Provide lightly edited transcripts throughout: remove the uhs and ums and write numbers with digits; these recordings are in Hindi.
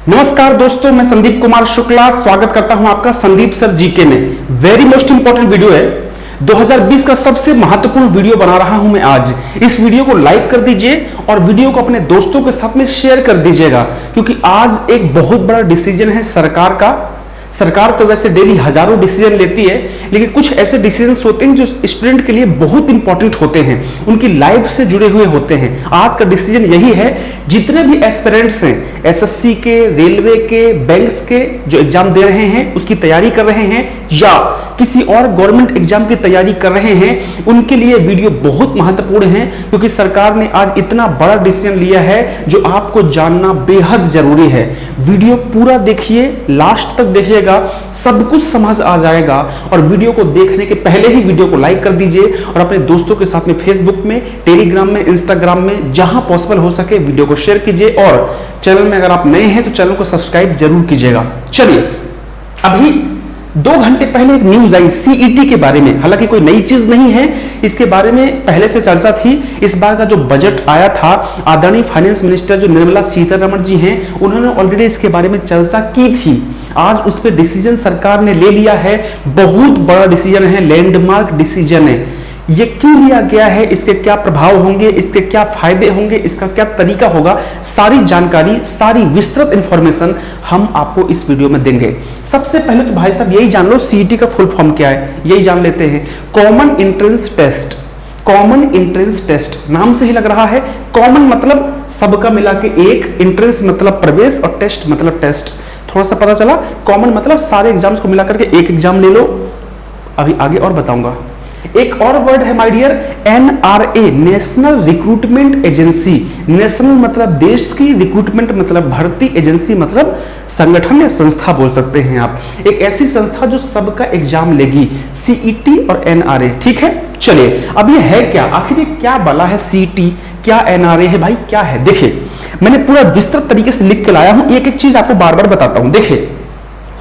नमस्कार दोस्तों, मैं संदीप कुमार शुक्ला स्वागत करता हूं आपका संदीप सर जीके में। वेरी मोस्ट इंपॉर्टेंट वीडियो है, 2020 का सबसे महत्वपूर्ण वीडियो बना रहा हूं मैं आज। इस वीडियो को लाइक कर दीजिए और वीडियो को अपने दोस्तों के साथ में शेयर कर दीजिएगा, क्योंकि आज एक बहुत बड़ा डिसीजन है सरकार का। सरकार तो वैसे डेली हजारों डिसीजन लेती है, लेकिन कुछ ऐसे डिसीजंस होते हैं जो स्टूडेंट के लिए बहुत इंपॉर्टेंट होते हैं, उनकी लाइफ से जुड़े हुए होते हैं। आज का डिसीजन यही है, जितने भी एस्पिरेंट्स हैं एसएससी के, रेलवे के, बैंक्स के जो एग्जाम दे रहे हैं, उसकी तैयारी कर रहे हैं या किसी और गवर्नमेंट एग्जाम की तैयारी कर रहे हैं, उनके लिए वीडियो बहुत महत्वपूर्ण है, क्योंकि सरकार ने आज इतना बड़ा डिसीजन लिया है जो आपको जानना बेहद जरूरी है। वीडियो पूरा देखिए, लास्ट तक देखिएगा, सब कुछ समझ आ जाएगा। और वीडियो को देखने के पहले ही वीडियो को लाइक कर दीजिए और अपने दोस्तों के साथ में फेसबुक में, टेलीग्राम में, इंस्टाग्राम में, जहां पॉसिबल हो सके वीडियो को शेयर कीजिए। और चैनल में अगर आप नए हैं तो चैनल को सब्सक्राइब जरूर कीजिएगा। चलिए, अभी 2 घंटे पहले एक न्यूज आई सीईटी के बारे में। हालांकि कोई नई चीज नहीं है, इसके बारे में पहले से चर्चा थी। इस बार का जो बजट आया था, आदरणीय फाइनेंस मिनिस्टर जो निर्मला सीतारमण जी हैं, उन्होंने ऑलरेडी इसके बारे में चर्चा की थी। आज उस पर डिसीजन सरकार ने ले लिया है। बहुत बड़ा डिसीजन है, लैंडमार्क डिसीजन है। ये क्यों लिया गया है, इसके क्या प्रभाव होंगे, इसके क्या फायदे होंगे, इसका क्या तरीका होगा, सारी जानकारी, सारी विस्तृत इंफॉर्मेशन हम आपको इस वीडियो में देंगे। सबसे पहले तो भाई साहब यही जान लो, सीईटी का फुल फॉर्म क्या है, यही जान लेते हैं। Common entrance test. Common entrance test नाम से ही लग रहा है। कॉमन मतलब सबका मिला के एक, एंट्रेंस मतलब प्रवेश और टेस्ट मतलब टेस्ट। थोड़ा सा पता चला, कॉमन मतलब सारे एग्जाम्स को मिलाकर के एक एग्जाम ले लो। अभी आगे और बताऊंगा। एक और वर्ड है my dear, NRA, national recruitment agency. National मतलब देश की, रिक्रूटमेंट मतलब भर्ती, एजेंसी मतलब संगठन या संस्था बोल सकते हैं आप। एक ऐसी संस्था जो सबका एग्जाम लेगी, सीईटी और एनआरए। ठीक है, चलिए अब ये है क्या, आखिर ये क्या बला है, सीईटी क्या, एनआरए है, भाई क्या है। देखिए, मैंने पूरा विस्तृत तरीके से लिख के लाया हूं, एक एक चीज आपको बार बार बताता हूं। देखिए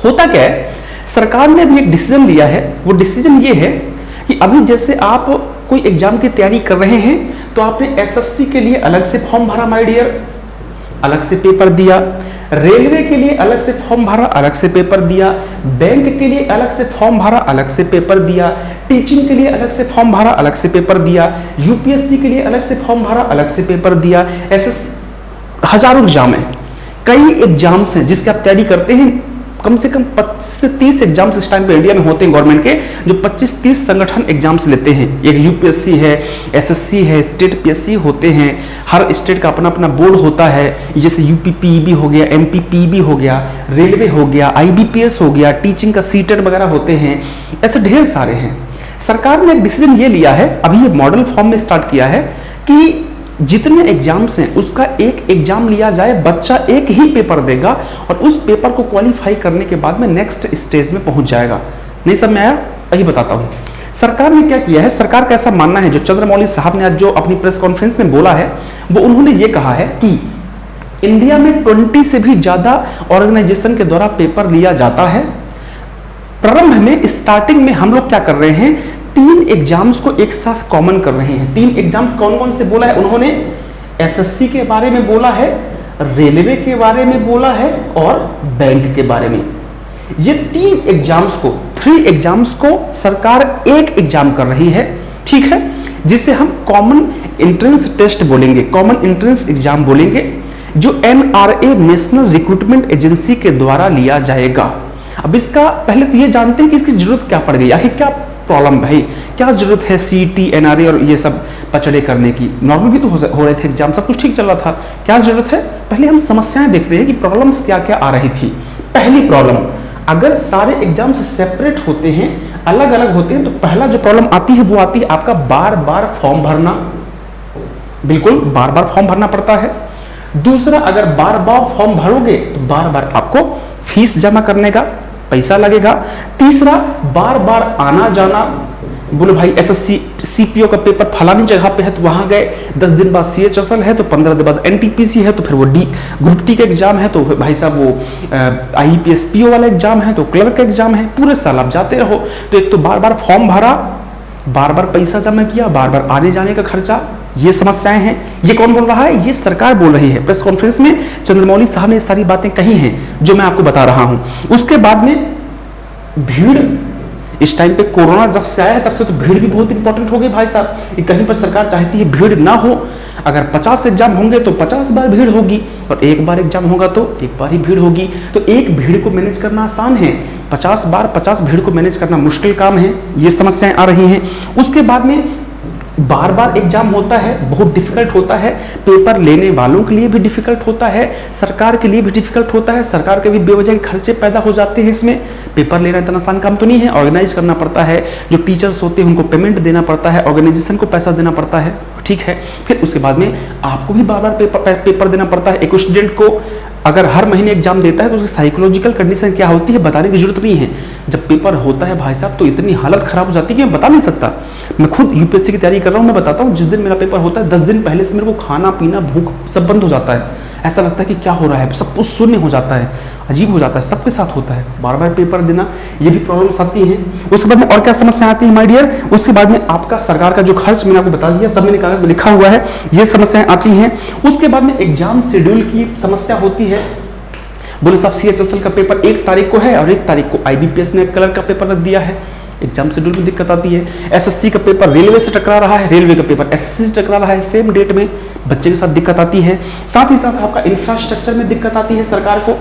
होता क्या है, सरकार ने अभी एक डिसीजन लिया है। वो डिसीजन ये है कि अभी जैसे आप कोई एग्जाम की तैयारी कर रहे हैं, तो आपने एसएससी के लिए अलग से फॉर्म भरा माय डियर, अलग से पेपर दिया। रेलवे के लिए अलग से फॉर्म भरा, अलग से पेपर दिया। बैंक के लिए अलग से फॉर्म भरा, अलग से पेपर दिया। टीचिंग के लिए अलग से फॉर्म भरा, अलग से पेपर दिया। यूपीएससी के लिए अलग से फॉर्म भरा, अलग से पेपर दिया। ऐसे हजारों एग्जाम है, कई एग्जाम्स हैं जिसकी आप तैयारी करते हैं। कम से कम 25 से 30 एग्जाम्स इस टाइम पे इंडिया में होते हैं गवर्नमेंट के, जो 25-30 संगठन एग्जाम्स लेते हैं। एक यूपीएससी है, एसएससी है, स्टेट पीएससी होते हैं। हर स्टेट का अपना अपना बोर्ड होता है, जैसे यूपीपीईबी हो गया, एमपीपीईबी हो गया, रेलवे हो गया, आईबीपीएस हो गया, टीचिंग का सीटेट वगैरह होते हैं। ऐसे ढेर सारे हैं। सरकार ने एक डिसीजन ये लिया है, अभी ये मॉडल फॉर्म में स्टार्ट किया है कि जितने एग्जाम्स हैं उसका एक एग्जाम लिया जाए, बच्चा एक ही पेपर देगा और उस पेपर को क्वालिफाई करने के बाद में नेक्स्ट स्टेज में पहुंच जाएगा। नहीं समझ में आया? वही बताता हूं। सरकार ने क्या किया है, सरकार का ऐसा मानना है, जो चंद्रमौली साहब ने आज जो अपनी प्रेस कॉन्फ्रेंस में बोला है, वो उन्होंने ये कहा है कि इंडिया में 20 से भी ज्यादा ऑर्गेनाइजेशन के द्वारा पेपर लिया जाता है। प्रारंभ में, स्टार्टिंग में हम लोग क्या कर रहे हैं, 3 एग्जाम्स को एक साथ कॉमन कर रहे हैं। 3 एग्जाम्स कौन कौन से बोला है उन्होंने? एसएससी के बारे में बोला है, रेलवे के बारे में बोला है और बैंक के बारे में। ये 3 एग्जाम्स को सरकार एक एग्जाम कर रही है, ठीक है, जिसे हम कॉमन एंट्रेंस टेस्ट बोलेंगे, कॉमन एंट्रेंस एग्जाम बोलेंगे, जो एनआरए, नेशनल रिक्रूटमेंट एजेंसी के द्वारा लिया जाएगा। अब इसका पहले तो ये जानते हैं कि इसकी जरूरत क्या पड़ गई, आखिर क्या प्रॉब्लम भाई, क्या जरूरत है सीईटी, एनआरए और ये सब पचड़े करने की। नॉर्मल भी तो हो रहे थे एग्जाम, सब कुछ ठीक चल रहा था, क्या जरूरत है? पहले हम समस्याएं देखते हैं कि प्रॉब्लम्स क्या क्या आ रही थी। पहली प्रॉब्लम, अगर सारे एग्जाम्स सेपरेट होते हैं, अलग अलग होते हैं, तो पहला जो प्रॉब्लम आती है वो आती है आपका बार बार फॉर्म भरना। बिल्कुल बार बार फॉर्म भरना पड़ता है। दूसरा, अगर बार बार फॉर्म भरोगे तो बार बार आपको फीस जमा करने का पैसा लगेगा। तीसरा, बार बार आना जाना, बोलो भाई एसएससी सीपीओ का पेपर फलानी जगह पे है तो वहां गए, 10 दिन बाद सीएचएसएल है तो 15 दिन बाद एनटीपीसी है तो फिर वो ग्रुप टी का एग्जाम है तो भाई साहब वो आईपीएस पीओ वाला एग्जाम है तो क्लर्क का एग्जाम है। पूरे साल आप जाते रहो, तो एक तो बार बार फॉर्म भरा, बार बार पैसा जमा किया, बार बार आने जाने का खर्चा, ये समस्याएं हैं। ये कौन बोल रहा है? ये सरकार बोल रही है। प्रेस कॉन्फ्रेंस में चंद्रमौली साहब ने सारी बातें कही हैं जो मैं आपको बता रहा हूं। उसके बाद में भीड़, इस टाइम पे कोरोना जब से आया है तब से तो भीड़ भी बहुत इंपॉर्टेंट हो गई भाई साहब, कि कहीं पर सरकार चाहती है भीड़ ना हो। अगर 50 एग्जाम होंगे तो 50 बार भीड़ होगी, और एक बार एग्जाम होगा तो एक बार ही भीड़ होगी। तो एक भीड़ को मैनेज करना आसान है, 50 बार 50 भीड़ को मैनेज करना मुश्किल काम है। ये समस्याएं आ रही हैं। उसके बाद में बार बार एग्जाम होता है, बहुत डिफिकल्ट होता है, पेपर लेने वालों के लिए भी डिफिकल्ट होता है, सरकार के लिए भी डिफिकल्ट होता है। सरकार के भी बेवजह खर्चे पैदा हो जाते हैं इसमें। पेपर लेना इतना आसान काम तो नहीं है, ऑर्गेनाइज करना पड़ता है, जो टीचर्स होते हैं उनको पेमेंट देना पड़ता है, ऑर्गेनाइजेशन को पैसा देना पड़ता है, ठीक है। फिर उसके बाद में आपको भी बार बार पेपर देना पड़ता है। एक स्टूडेंट को अगर हर महीने एग्जाम देता है तो उसकी साइकोलॉजिकल कंडीशन क्या होती है बताने की जरूरत नहीं है। जब पेपर होता है भाई साहब तो इतनी हालत खराब हो जाती है कि मैं बता नहीं सकता। मैं खुद यूपीएससी की तैयारी कर रहा हूँ, मैं बताता हूँ, जिस दिन मेरा पेपर होता है 10 दिन पहले से मेरे को खाना पीना भूख सब बंद हो जाता है। ऐसा लगता है कि क्या हो रहा है, सब कुछ शून्य हो जाता है, अजीब हो जाता है। सबके साथ होता है, बार बार पेपर देना, ये भी प्रॉब्लम्स आती हैं। उसके बाद में और क्या समस्या आती है माय डियर? उसके बाद में आपका सरकार का जो खर्च मैंने आपको बता दिया, सब मैंने कागज में लिखा हुआ है, ये समस्याएं आती हैं। उसके बाद में एग्जाम शेड्यूल की समस्या होती है। बोले साहब CHSL का पेपर 1 तारीख को है और 1 तारीख को IBPS ने कलर का पेपर रख दिया है, एग्जाम शेड्यूल में दिक्कत आती है। SSC का पेपर रेलवे से टकरा रहा है, रेलवे का पेपर SSC से टकरा रहा है, सेम डेट में, बच्चे के साथ दिक्कत आती है। साथ ही साथ आपका इंफ्रास्ट्रक्चर में दिक्कत आती है सरकार को।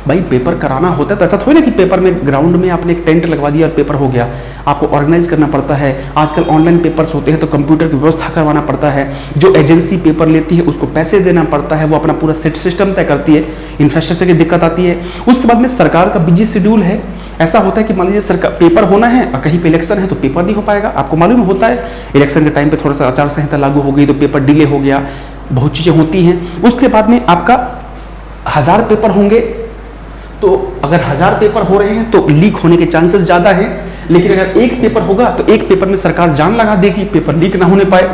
भाई पेपर कराना होता है तो ऐसा थोड़ी ना कि पेपर में ग्राउंड में आपने एक टेंट लगवा दिया और पेपर हो गया। आपको ऑर्गेनाइज करना पड़ता है। आजकल ऑनलाइन पेपर्स होते हैं तो कंप्यूटर की व्यवस्था करवाना पड़ता है। जो एजेंसी पेपर लेती है उसको पैसे देना पड़ता है, वो अपना पूरा सिस्टम तय करती है। इंफ्रास्ट्रक्चर की दिक्कत आती है। उसके बाद में सरकार का बिजी शेड्यूल है। ऐसा होता है कि मान लीजिए सरकार पेपर होना है और कहीं पे इलेक्शन है तो पेपर नहीं हो पाएगा। आपको मालूम होता है इलेक्शन के टाइम पे थोड़ा सा आचार संहिता लागू हो गई तो पेपर डिले हो गया, बहुत चीजें होती हैं। उसके बाद में आपका 1000 पेपर होंगे तो अगर 1000 पेपर हो रहे हैं तो लीक होने के चांसेस ज्यादा है। लेकिन अगर एक पेपर होगा तो एक पेपर में सरकार जान लगा देगी पेपर लीक ना होने पाए।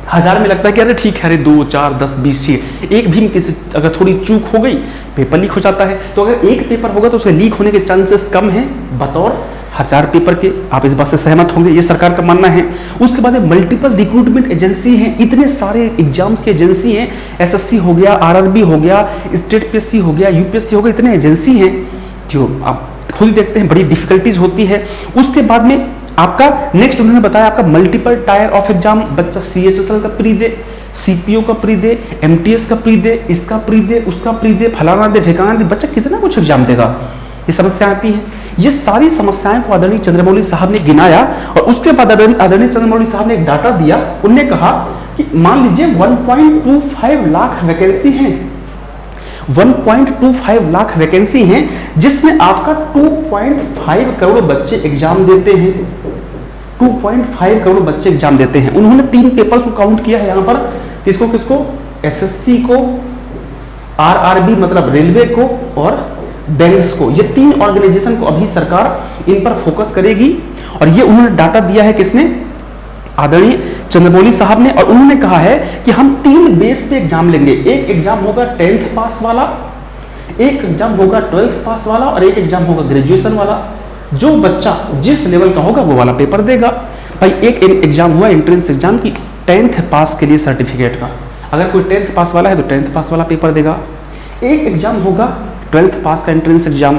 1000 में लगता है कि अरे ठीक है, अरे 2, 4, 10, 20 एक भी किसी अगर थोड़ी चूक हो गई पेपर लीक हो जाता है। तो अगर एक पेपर होगा तो उसके लीक होने के चांसेस कम हैं बतौर 1000 पेपर के। आप इस बात से सहमत होंगे, ये सरकार का मानना है। उसके बाद मल्टीपल रिक्रूटमेंट एजेंसी हैं, इतने सारे एग्जाम्स की एजेंसी हैं, SSC हो गया, RRB हो गया, स्टेट PSC हो गया, UPSC हो गया, इतने एजेंसी हैं जो आप खुद देखते हैं बड़ी डिफिकल्टीज होती है। उसके बाद में आपका नेक्स्ट उन्होंने बताया आपका मल्टीपल टायर ऑफ एग्जाम, बच्चा CHSL का प्री दे, CPO का प्री दे, MTS का प्री दे, इसका प्री दे, उसका प्री दे, फलाना दे, ठिकाना दे, बच्चा कितना कुछ एग्जाम देगा। ये समस्या आती है। ये सारी समस्याएं को आदरणीय चंद्रमौली साहब ने गिनाया और उसके बाद आदरणीय चंद्रमौली साहब ने एक डाटा दिया। उन्होंने कहा कि मान लीजिए 1.25 लाख वैकेंसी हैं, 1.25 लाख वैकेंसी हैं, जिसमें आपका 2.5 करोड़ बच्चे एग्जाम देते हैं। 2.5 करोड़ बच्चे एग्जाम देते हैं। उन्होंने 3 पेपर्स को काउंट किया है यहां पर, किसको किसको, SSC को, RRB मतलब रेलवे को और बैंक्स को। ये 3 ऑर्गेनाइजेशन को अभी सरकार इन पर फोकस करेगी और ये उन्होंने डाटा दिया है किसने, आदरणीय चंद्रमौली साहब ने। और उन्होंने कहा है कि हम 3 बेस पे एग्जाम लेंगे। एक एग्जाम होगा 10th पास वाला, एक एग्जाम होगा 12th पास वाला और एक एग्जाम होगा ग्रेजुएशन वाला। जो बच्चा जिस लेवल का होगा वो वाला पेपर देगा। भाई एक एग्जाम हुआ एंट्रेंस एग्जाम की 10th पास के लिए सर्टिफिकेट का, अगर कोई 10th पास वाला है तो 10th पास वाला पेपर देगा। एक एग्जाम होगा 12th पास का एंट्रेंस एग्जाम,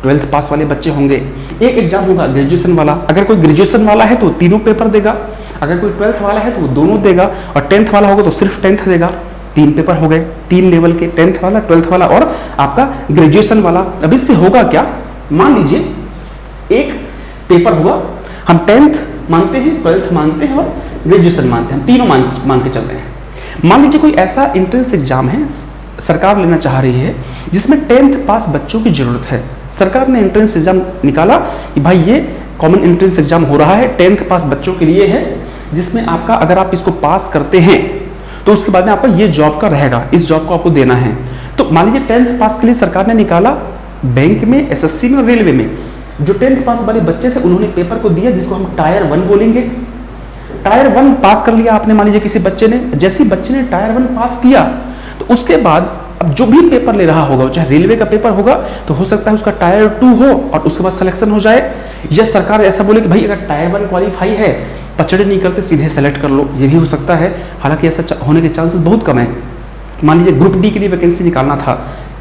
12th पास वाले बच्चे होंगे। एक एग्जाम होगा ग्रेजुएशन वाला, अगर कोई ग्रेजुएशन वाला है तो तीनों पेपर देगा, अगर कोई 12th वाला है तो वो दोनों देगा, और 10th वाला होगा तो सिर्फ 10th देगा। 3 पेपर हो गए, 3 लेवल के, 10th वाला, 12th वाला और आपका ग्रेजुएशन वाला। अब इससे होगा क्या, मान लीजिए एक पेपर हुआ, हम 10th मानते हैं, 12th मानते हैं और ग्रेजुएशन मानते हैं, हम तीनों मान के चल रहे हैं। मान लीजिए कोई ऐसा एंट्रेंस एग्जाम है सरकार लेना चाह रही है जिसमें 10th पास बच्चों की जरूरत है। सरकार ने एंट्रेंस एग्जाम निकाला कि भाई ये कॉमन एंट्रेंस एग्जाम हो रहा है, 10th पास बच्चों के लिए है, जिसमें आपका अगर आप इसको पास करते हैं तो उसके बाद में आपका ये जॉब का रहेगा, इस जॉब को आपको देना है। तो मान लीजिए 10th पास के लिए सरकार ने निकाला, बैंक में, SSC में और रेलवे में जो 10th पास वाले बच्चे थे उन्होंने पेपर को दिया, जिसको हम टायर 1 बोलेंगे। टायर 1 पास कर लिया आपने, मान लीजिए किसी बच्चे ने, जैसे बच्चे ने टायर 1 पास किया तो उसके बाद अब जो भी पेपर ले रहा होगा, चाहे रेलवे का पेपर होगा तो हो सकता है उसका टायर 2 हो और उसके बाद सिलेक्शन हो जाए, या सरकार ऐसा बोले कि भाई अगर टायर 1 क्वालिफाई है पचड़े नहीं करते, सीधे सेलेक्ट कर लो, ये भी हो सकता है। हालांकि ऐसा होने के चांसेस बहुत कम है। मान लीजिए ग्रुप डी के लिए वैकेंसी निकालना था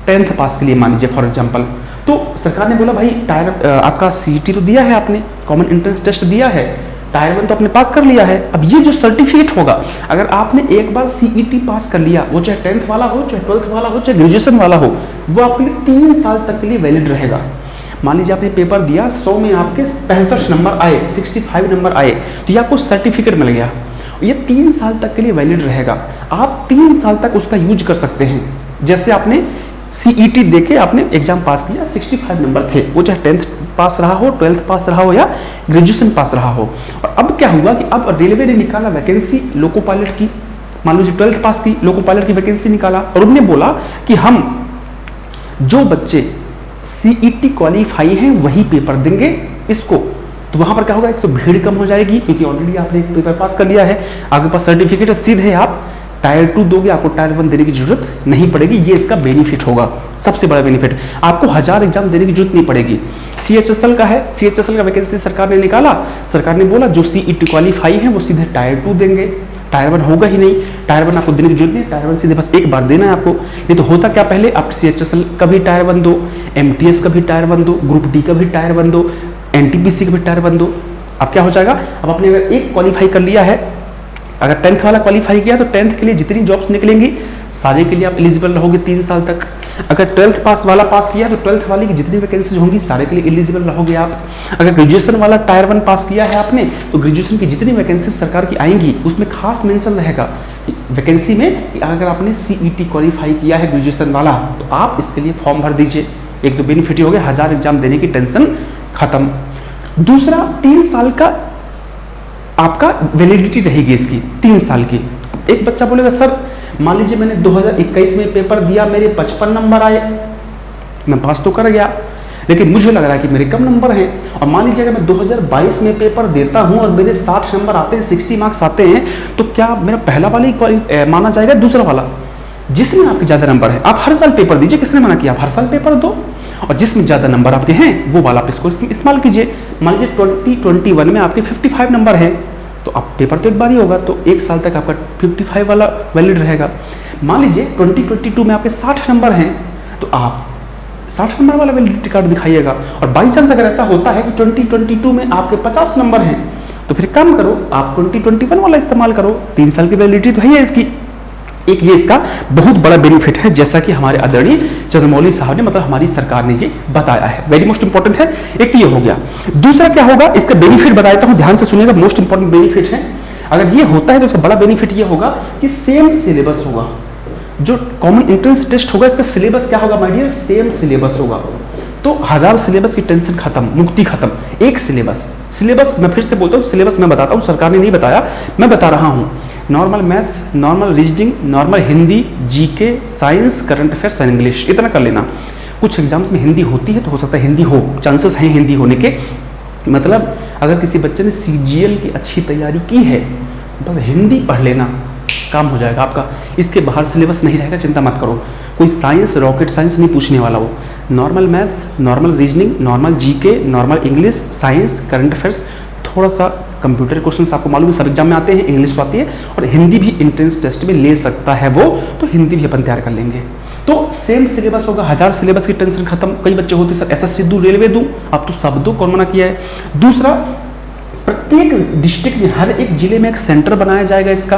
10th पास के लिए, मान लीजिए फॉर एग्जांपल, तो सरकार ने बोला भाई टायर आपका सीईटी तो दिया है आपने, कॉमन एंट्रेंस टेस्ट दिया है, टायर 1 तो आपने पास कर लिया है। अब ये जो सर्टिफिकेट होगा, अगर आपने एक बार सीईटी पास कर लिया, वो चाहे 10th वाला हो, चाहे 12th वाला हो, चाहे ग्रेजुएशन वाला हो, वो आपके लिए 3 साल तक के लिए वैलिड रहेगा। मान लीजिए आपने पेपर दिया, 100 में आपके 65 नंबर आए, 65 नंबर आए, तो ये आपको सर्टिफिकेट मिल गया। ये 3 साल तक के लिए वैलिड रहेगा। आप 3 साल तक उसका यूज कर सकते हैं। जैसे आपने सीईटी देके आपने एग्जाम पास किया, 65 नंबर थे, वो चाहे 10th पास रहा हो, 12th पास रहा हो या ग्रेजुएशन पास रहा हो। और अब क्या हुआ कि अब रेलवे ने निकाला वैकेंसी लोको पायलट की, मान लीजिए 12th पास की लोको पायलट की वैकेंसी निकाला, और उन्होंने बोला कि हम जो बच्चे सीईटी क्वालिफाई हैं वही पेपर देंगे इसको। तो वहां पर क्या होगा, एक तो भीड़ कम हो जाएगी, क्योंकि ऑलरेडी आपने एक पेपर पास कर लिया है, आपके पास सर्टिफिकेट है, सीधे आप टायर 2 दोगे, आपको टायर 1 देने की जरूरत नहीं पड़ेगी। ये इसका बेनिफिट होगा, सबसे बड़ा बेनिफिट। आपको 1000 एग्जाम देने की जरूरत नहीं पड़ेगी। सीएचएसएल का है, सीएचएसएल का वैकेंसी सरकार ने निकाला, सरकार ने बोला जो सीईटी क्वालिफाई है वो सीधे टायर 2 देंगे, टायर 1 होगा ही नहीं, टायर 1 आपको देने की जरूरत नहीं, टायर 1 सीधे बस एक बार देना है आपको। नहीं तो होता क्या, पहले आप सीएचएसएल का भी टायर 1 दो, एमटीएस का भी टायर 1 दो, ग्रुप डी का भी टायर 1 दो, एनटीपीसी का भी टायर 1 दो। अब क्या हो जाएगा, अब आपने अगर एक क्वालिफाई कर लिया है, अगर 10th वाला क्वालिफाई किया तो 10th के लिए जितनी जॉब्स निकलेंगी सारे के लिए आप एलिजिबल रहोगे 3 साल तक। अगर 12th पास वाला पास किया तो 12th वाले की जितनी वैकेंसीज होंगी सारे के लिए एलिजिबल रहोगे आप। अगर ग्रेजुएशन वाला टायर 1 पास किया है आपने, तो ग्रेजुएशन की जितनी वैकेंसीज सरकार की आएंगी उसमें खास मेंशन रहेगा वैकेंसी में कि अगर आपने सीईटी क्वालिफाई किया है ग्रेजुएशन वाला, तो आप इसके लिए फॉर्म भर दीजिए। एक तो बेनिफिट ही हो गया, 1000 एग्जाम देने की टेंशन खत्म। दूसरा, 3 साल का आपका वैलिडिटी रहेगी इसकी, 3 साल की। एक बच्चा बोलेगा सर मान लीजिए मैंने 2021 में पेपर दिया, मेरे 55 नंबर आए, मैं पास तो कर गया, लेकिन मुझे लग रहा है कि मेरे कम नंबर हैं। और मान लीजिए अगर मैं 2022 में पेपर देता हूं और मेरे 60 नंबर आते हैं, 60 मार्क्स आते हैं, तो क्या मेरा पहला वाला ही माना जाएगा, दूसरा वाला जिसमें आपके ज़्यादा नंबर है? आप हर साल पेपर दीजिए, किसने मना किया? आप हर साल पेपर दो, और जिसमें ज़्यादा नंबर आपके हैं वो वाला आप इसको इस्तेमाल कीजिए। मान लीजिए 2021 में आपके 55 नंबर हैं, तो अब पेपर तो एक बार ही होगा, तो 1 साल तक आपका 55 वाला वैलिड रहेगा। मान लीजिए 2022 में आपके 60 नंबर हैं, तो आप 60 नंबर वाला वैलिडिटी कार्ड दिखाइएगा। और बाई चांस अगर ऐसा होता है कि 2022 में आपके 50 नंबर हैं, तो फिर काम करो, आप 2021 वाला इस्तेमाल करो, 3 साल की वैलिडिटी तो है इसकी। एक ये इसका बहुत बड़ा बेनिफिट है, जैसा कि हमारे आदरणीय चंद्रमौली साहब ने, मतलब हमारी सरकार ने ये बताया है। वेरी मोस्ट इंपॉर्टेंट है। एक तो ये हो गया। दूसरा क्या होगा, इसका बेनिफिट बताता हूं, ध्यान से सुनिएगा, मोस्ट इंपॉर्टेंट बेनिफिट है। अगर ये होता है तो इसका बड़ा बेनिफिट ये होगा कि सेम सिलेबस होगा। जो कॉमन एंट्रेंस टेस्ट होगा इसका सिलेबस क्या होगा माय डियर, सेम सिलेबस होगा। तो 1000 सिलेबस की टेंशन खत्म, मुक्ति खत्म। एक सिलेबस मैं फिर से बोलता हूँ, सिलेबस मैं बताता हूँ, सरकार ने नहीं बताया, मैं बता रहा हूँ। Normal maths, normal reasoning, normal Hindi, GK, science, current affairs और इंग्लिश, इतना कर लेना। कुछ एग्जाम्स में हिंदी होती है तो हो सकता है हिंदी हो, चांसेस हैं हिंदी होने के। मतलब अगर किसी बच्चे ने सीजीएल की अच्छी तैयारी की है, बस हिंदी पढ़ लेना, काम हो जाएगा आपका। इसके बाहर सिलेबस नहीं रहेगा, चिंता मत करो। कोई साइंस, रॉकेट साइंस नहीं पूछने वाला वो। Normal maths, normal reasoning, normal GK, normal English, science, current affairs, थोड़ा सा कंप्यूटर क्वेश्चंस आपको मालूम है सब एग्जाम में आते हैं, इंग्लिश आती है, और हिंदी भी एंट्रेंस टेस्ट में ले सकता है वो, तो हिंदी भी अपन तैयार कर लेंगे। तो सेम सिलेबस होगा, 1000 सिलेबस की टेंशन खत्म। कई बच्चे होते सर एसएससी दूं, रेलवे दूं, अब तो सब दो, कौन मना किया है। दूसरा, प्रत्येक डिस्ट्रिक्ट में, हर एक जिले में एक सेंटर बनाया जाएगा इसका,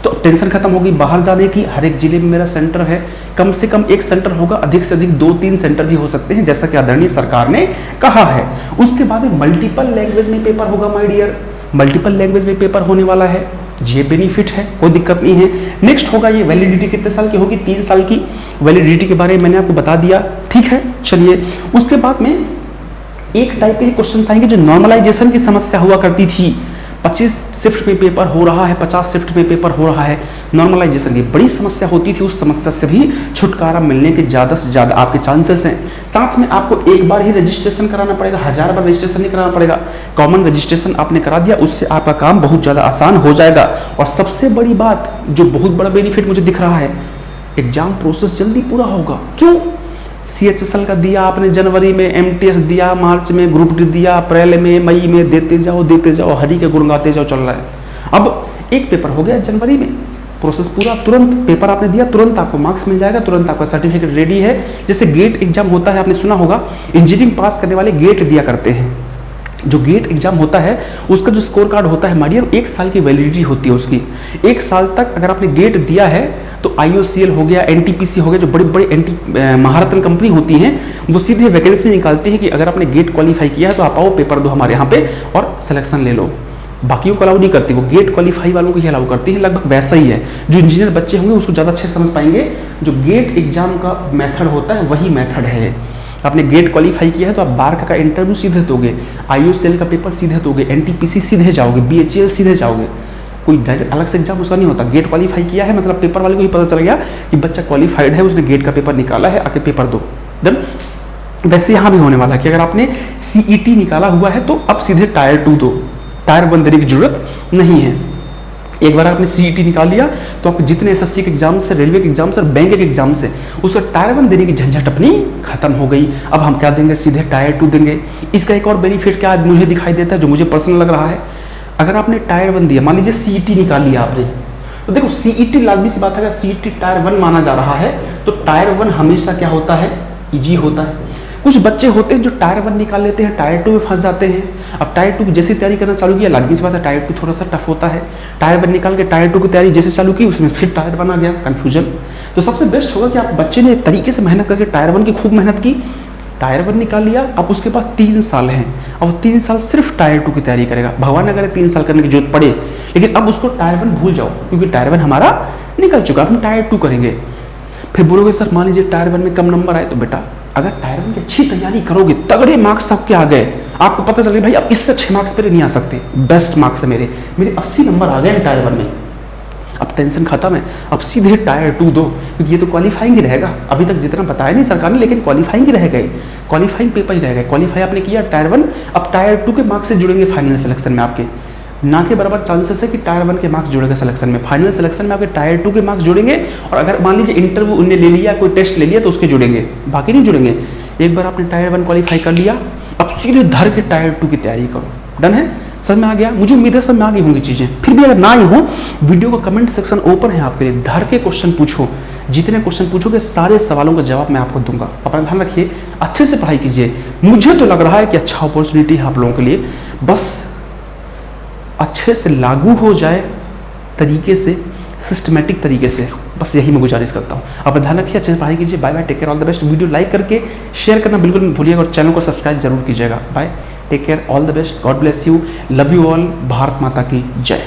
तो टेंशन खत्म होगी बाहर जाने की। हर एक जिले में मेरा सेंटर है, कम से कम एक सेंटर होगा, अधिक से अधिक 2-3 सेंटर भी हो सकते हैं, जैसा कि आदरणीय सरकार ने कहा है। उसके बाद मल्टीपल लैंग्वेज में पेपर होगा माय डियर, मल्टीपल लैंग्वेज में पेपर होने वाला है, ये बेनिफिट है, कोई दिक्कत नहीं है। नेक्स्ट होगा ये वैलिडिटी कितने साल की होगी, 3 साल की वैलिडिटी के बारे में मैंने आपको बता दिया, ठीक है। चलिए उसके बाद में एक टाइप के क्वेश्चन आएंगे जो नॉर्मलाइजेशन की समस्या हुआ करती थी। 25 शिफ्ट में पेपर हो रहा है, 50 शिफ्ट में पेपर हो रहा है, नॉर्मलाइजेशन की बड़ी समस्या होती थी। उस समस्या से भी छुटकारा मिलने के ज़्यादा से ज़्यादा आपके चांसेस हैं। साथ में आपको एक बार ही रजिस्ट्रेशन कराना पड़ेगा, 1000 बार रजिस्ट्रेशन नहीं कराना पड़ेगा। कॉमन रजिस्ट्रेशन आपने करा दिया, उससे आपका काम बहुत ज़्यादा आसान हो जाएगा। और सबसे बड़ी बात, जो बहुत बड़ा बेनिफिट मुझे दिख रहा है, एग्जाम प्रोसेस जल्दी पूरा होगा। क्यों? CHSL का दिया आपने जनवरी में, MTS दिया मार्च में, ग्रुप डी दिया अप्रैल में, मई में, देते जाओ, हरी के गुण गाते जाओ, चल रहा है। अब एक पेपर हो गया जनवरी में, प्रोसेस पूरा, तुरंत पेपर आपने दिया, तुरंत आपको मार्क्स मिल जाएगा, तुरंत आपका सर्टिफिकेट रेडी है। जैसे गेट एग्जाम होता है, आपने सुना होगा, इंजीनियरिंग पास करने वाले गेट दिया करते हैं। जो गेट एग्जाम होता है उसका जो स्कोर कार्ड होता है मारियर, 1 साल की वैलिडिटी होती है उसकी। 1 साल तक अगर आपने गेट दिया है तो IOCL हो गया, NTPC हो गया, जो बड़ी बड़ी महारत्न कंपनी होती हैं, वो सीधे वैकेंसी निकालती है कि अगर आपने गेट क्वालिफाई किया है तो आप आओ, पेपर दो हमारे यहाँ पे और सिलेक्शन ले लो। बाकियों को अलाउ नहीं करती, वो गेट क्वालिफाई वालों को ही अलाउ करती है। लगभग वैसा ही है, जो इंजीनियर बच्चे होंगे उसको ज़्यादा अच्छे समझ पाएंगे। जो गेट एग्जाम का मेथड होता है वही मेथड है। आपने गेट क्वालिफाई किया है तो आप बार का इंटरव्यू सीधे दोगे, IOCL का पेपर सीधे दोगे, NTPC सीधे जाओगे, BHEL सीधे जाओगे, कोई डायरेक्ट अलग से एग्जाम उसका नहीं होता। गेट क्वालिफाई किया है मतलब पेपर वाले को ही पता चल गया कि बच्चा क्वालिफाइड है, उसने गेट का पेपर निकाला है, आके पेपर दो, डन। वैसे यहाँ भी होने वाला है कि अगर आपने CET निकाला हुआ है तो अब सीधे टायर 2 दो, टायर 1 देने की जरूरत नहीं है। एक बार आपने CET निकाल लिया तो आपके जितने SSC के एग्जाम से, रेलवे के एग्जाम से, बैंक के एग्जाम से, उसका टायर 1 देने की झंझट अपनी खत्म हो गई। अब हम क्या देंगे, सीधे टायर 2 देंगे। इसका एक और बेनिफिट क्या मुझे दिखाई देता है, जो मुझे पर्सनल लग रहा है, अगर आपने टायर 1 दिया, मान लीजिए CET निकाल लिया आपने, तो देखो CET लाजमी सी बात है, अगर CET टायर 1 माना जा रहा है तो टायर 1 हमेशा क्या होता है, ईजी होता है। कुछ बच्चे होते हैं जो टायर 1 निकाल लेते हैं, टायर 2 में फंस जाते हैं। अब टायर 2 की जैसे तैयारी करना चालू किया, लाजमी सी बात है टायर 2 थोड़ा सा टफ होता है। टायर 1 निकाल के टायर 2 की तैयारी जैसे चालू की, उसमें फिर टायर 1 आ गया, कन्फ्यूजन। तो सबसे बेस्ट होगा कि आप बच्चे ने तरीके से मेहनत करके टायर 1 की खूब मेहनत की, टायर 1 निकाल लिया, अब उसके पास 3 साल हैं, अब 3 साल सिर्फ टायर 2 की तैयारी करेगा। भगवान अगर 3 साल करने की जरूरत पड़े, लेकिन अब उसको टायर 1 भूल जाओ, क्योंकि टायर 1 हमारा निकल चुका, अब हम टायर 2 करेंगे। फिर बोलोगे सर मान लीजिए टायर 1 में कम नंबर आए, तो बेटा अगर टायर 1 की अच्छी तैयारी करोगे, तगड़े मार्क्स सबके आ गए, आपको पता चल गया भाई अब इससे अच्छे मार्क्स मेरे नहीं आ सकते, बेस्ट मार्क्स है मेरे 80 नंबर आ गए हैं टायर 1 में, अब टेंशन खत्म है, अब सीधे टायर 2 दो, क्योंकि ये तो क्वालिफाइंग ही रहेगा। अभी तक जितना बताया नहीं सरकार ने, लेकिन क्वालिफाइंग ही रह गए, क्वालिफाइंग पेपर ही रह गए। क्वालिफाई आपने किया टायर 1, अब टायर 2 के मार्क्स से जुड़ेंगे फाइनल सिलेक्शन में आपके, ना के बराबर चांसेस है कि टायर 1 के मार्क्स जुड़ेगा सिलेक्शन में। फाइनल सिलेक्शन में आपके टायर 2 के मार्क्स जुड़ेंगे, और अगर मान लीजिए इंटरव्यू उनने ले लिया, कोई टेस्ट ले लिया, तो उसके जुड़ेंगे, बाकी नहीं जुड़ेंगे। एक बार आपने टायर 1 क्वालिफाई कर लिया, अब सीधे धर के टायर 2 की तैयारी करो। डन है, समझ में आ गया? मुझे उम्मीद है समझ में आ गई होंगी चीजें। फिर भी अगर ना ही हो, वीडियो का कमेंट सेक्शन ओपन है आपके लिए, धर के क्वेश्चन पूछो, जितने क्वेश्चन पूछोगे सारे सवालों का जवाब मैं आपको दूंगा। अपना ध्यान रखिए, अच्छे से पढ़ाई कीजिए। मुझे तो लग रहा है कि अच्छा अपॉर्चुनिटी है आप लोगों के लिए, बस अच्छे से लागू हो जाए तरीके से, सिस्टमेटिक तरीके से, बस यही मैं गुजारिश करता हूँ। अपना ध्यान रखिए, अच्छे से पढ़ाई कीजिए। Bye bye, take care, all the best. Video like करके शेयर करना बिल्कुल मत भूलिएगा, और चैनल को सब्सक्राइब जरूर कीजिएगा। Bye, take care, all the best, God bless you, love you all, Bharat Mata की जय।